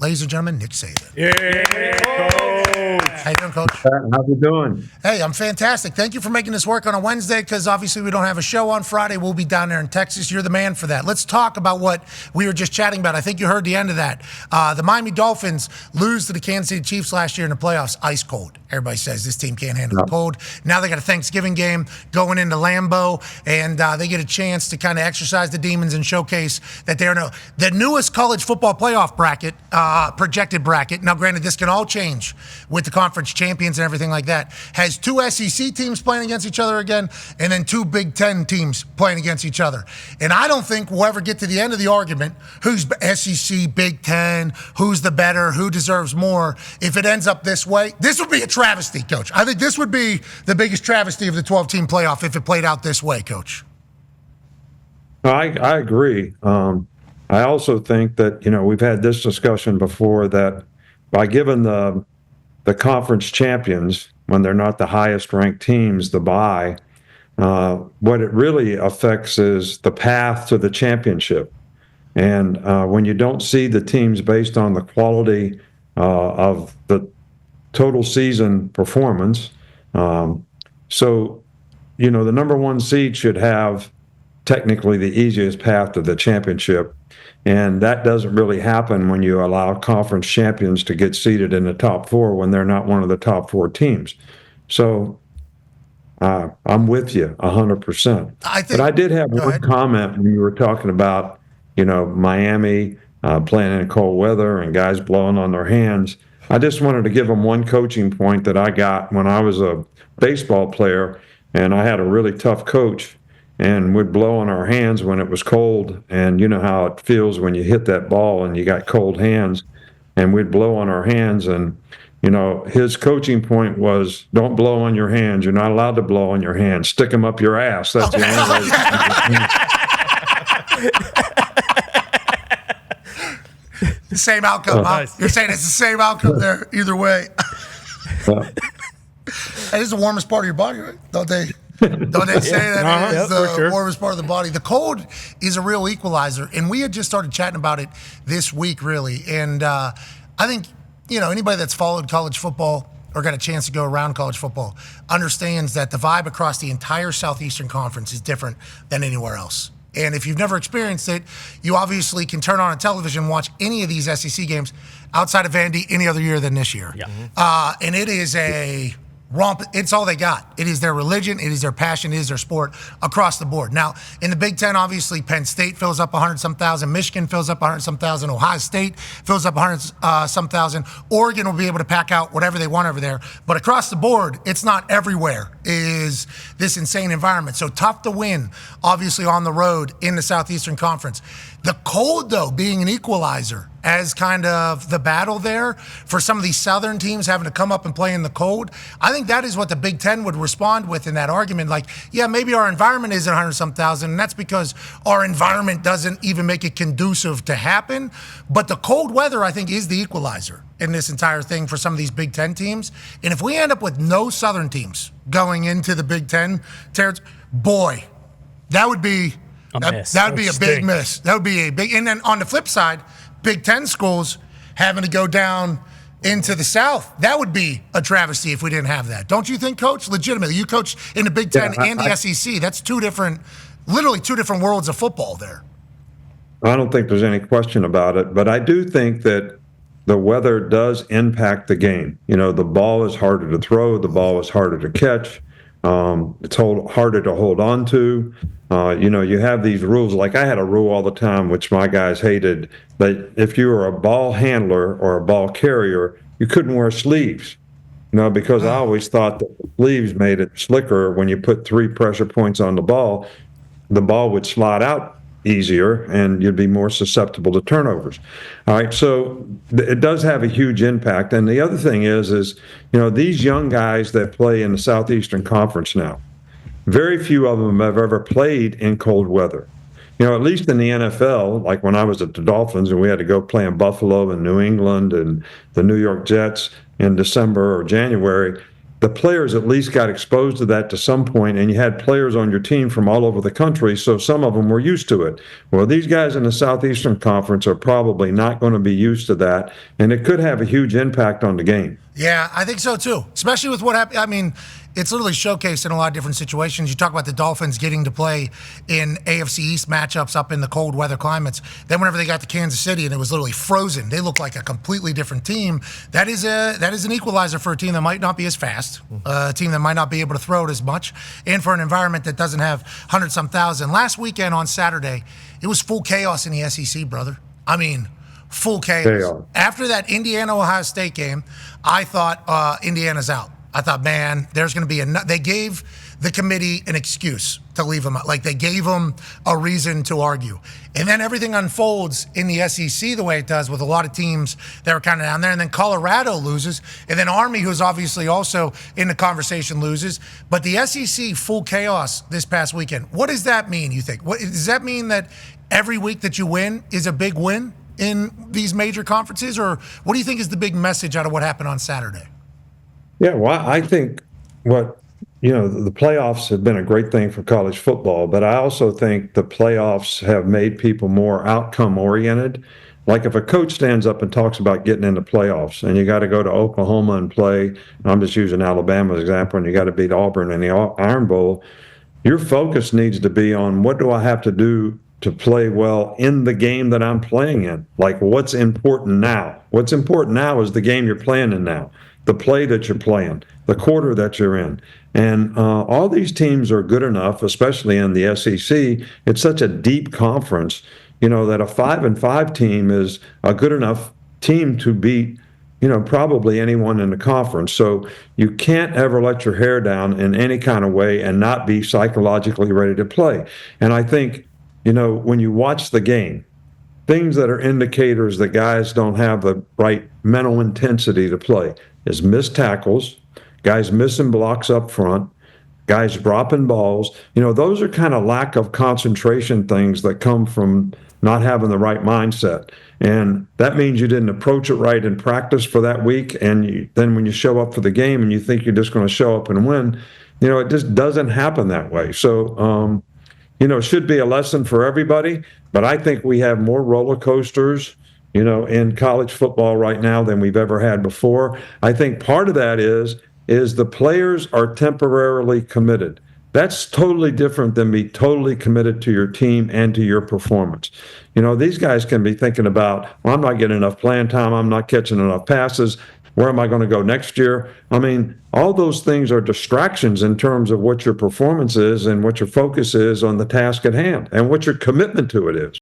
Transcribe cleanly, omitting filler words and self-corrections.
ladies and gentlemen, Nick Saban. Yeah, Coach. How you doing, Coach? How you doing? Hey, I'm fantastic. Thank you for making this work on a Wednesday because obviously we don't have a show on Friday. We'll be down there in Texas. You're the man for that. Let's talk about what we were just chatting about. I think you heard the end of that. The Miami Dolphins lose to the Kansas City Chiefs last year in the playoffs, ice cold. Everybody says this team can't handle the cold. Now they got a Thanksgiving game going into Lambeau, and they get a chance to kind of exercise the demons and showcase that they're the newest college football playoff bracket, projected bracket. Now, granted, this can all change with the conference champions and everything like that. Has two SEC teams playing against each other again, and then two Big Ten teams playing against each other. And I don't think we'll ever get to the end of the argument, who's SEC, Big Ten, who's the better, who deserves more, if it ends up this way. This would be a travesty, Coach. I think this would be the biggest travesty of the 12-team playoff if it played out this way, Coach. I agree. I also think that, we've had this discussion before that by giving the conference champions, when they're not the highest ranked teams, the bye, what it really affects is the path to the championship. And when you don't see the teams based on the quality of the total season performance, so, the number one seed should have technically the easiest path to the championship. And that doesn't really happen when you allow conference champions to get seated in the top four when they're not one of the top four teams. So I'm with you 100%. But I did have one comment when you were talking about, Miami playing in cold weather and guys blowing on their hands. I just wanted to give them one coaching point that I got when I was a baseball player, and I had a really tough coach. And we'd blow on our hands when it was cold, and you know how it feels when you hit that ball and you got cold hands, and we'd blow on our hands. And his coaching point was, don't blow on your hands. You're not allowed to blow on your hands. Stick them up your ass. That's the only way. The same outcome, huh? You're saying it's the same outcome there either way. It is the warmest part of your body, right? Don't they say that is the warmest part of the body? The cold is a real equalizer, and we had just started chatting about it this week, really. And I think, anybody that's followed college football or got a chance to go around college football understands that the vibe across the entire Southeastern Conference is different than anywhere else. And if you've never experienced it, you obviously can turn on a television and watch any of these SEC games outside of Vandy any other year than this year. Yeah. And it is a romp. It's all they got. It is their religion. It is their passion. It is their sport across the board. Now, in the Big Ten, obviously, Penn State fills up 100-some thousand. Michigan fills up 100-some thousand. Ohio State fills up 100-some thousand. Oregon will be able to pack out whatever they want over there. But across the board, it's not everywhere is this insane environment. So tough to win, obviously, on the road in the Southeastern Conference. The cold, though, being an equalizer as kind of the battle there for some of these Southern teams having to come up and play in the cold. I think that is what the Big Ten would respond with in that argument. Like, yeah, maybe our environment isn't 100-some thousand, and that's because our environment doesn't even make it conducive to happen. But the cold weather, I think, is the equalizer in this entire thing for some of these Big Ten teams. And if we end up with no Southern teams going into the Big Ten territory, boy, that would be that would be a big miss. That would be a big. And then on the flip side, Big Ten schools having to go down into the South. That would be a travesty if we didn't have that. Don't you think, Coach? Legitimately, you coach in the Big Ten and the SEC. That's literally two different worlds of football there. I don't think there's any question about it, but I do think that the weather does impact the game. The ball is harder to throw. The ball is harder to catch. It's harder to hold on to. You have these rules. Like I had a rule all the time, which my guys hated, that if you were a ball handler or a ball carrier, you couldn't wear sleeves. Because I always thought that the sleeves made it slicker. When you put 3 pressure points on the ball would slide out easier and you'd be more susceptible to turnovers. All right, so it does have a huge impact. And the other thing is these young guys that play in the Southeastern Conference now, very few of them have ever played in cold weather. At least in the NFL, like when I was at the Dolphins and we had to go play in Buffalo and New England and the New York Jets in December or January, the players at least got exposed to that to some point, and you had players on your team from all over the country, so some of them were used to it. Well, these guys in the Southeastern Conference are probably not going to be used to that, and it could have a huge impact on the game. Yeah, I think so too, especially with what happened. I mean, it's literally showcased in a lot of different situations. You talk about the Dolphins getting to play in AFC East matchups up in the cold weather climates. Then whenever they got to Kansas City and it was literally frozen, they looked like a completely different team. That is an equalizer for a team that might not be as fast, a team that might not be able to throw it as much, and for an environment that doesn't have hundred-some thousand. Last weekend on Saturday, it was full chaos in the SEC, brother. I mean, full chaos. After that Indiana-Ohio State game, I thought Indiana's out. I thought, man, there's going to be they gave the committee an excuse to leave them out. Like, they gave them a reason to argue. And then everything unfolds in the SEC the way it does with a lot of teams that are kind of down there. And then Colorado loses. And then Army, who's obviously also in the conversation, loses. But the SEC, full chaos this past weekend. What does that mean, you think? Does that mean that every week that you win is a big win in these major conferences? Or what do you think is the big message out of what happened on Saturday? Yeah, well, I think the playoffs have been a great thing for college football, but I also think the playoffs have made people more outcome oriented. Like, if a coach stands up and talks about getting into playoffs and you got to go to Oklahoma and play, I'm just using Alabama as an example, and you got to beat Auburn in the Iron Bowl, your focus needs to be on what do I have to do to play well in the game that I'm playing in. Like, what's important now? What's important now is the game you're playing in now, the play that you're playing, the quarter that you're in. And all these teams are good enough, especially in the SEC. It's such a deep conference, that a 5-5 team is a good enough team to beat, probably anyone in the conference. So you can't ever let your hair down in any kind of way and not be psychologically ready to play. And I think, when you watch the game, things that are indicators that guys don't have the right mental intensity to play is missed tackles, guys missing blocks up front, guys dropping balls. Those are kind of lack of concentration things that come from not having the right mindset. And that means you didn't approach it right in practice for that week. And then when you show up for the game and you think you're just going to show up and win, it just doesn't happen that way. So, it should be a lesson for everybody, but I think we have more roller coasters, in college football right now than we've ever had before. I think part of that is the players are temporarily committed. That's totally different than be totally committed to your team and to your performance. These guys can be thinking about, well, I'm not getting enough playing time, I'm not catching enough passes, where am I going to go next year? I mean, all those things are distractions in terms of what your performance is and what your focus is on the task at hand and what your commitment to it is.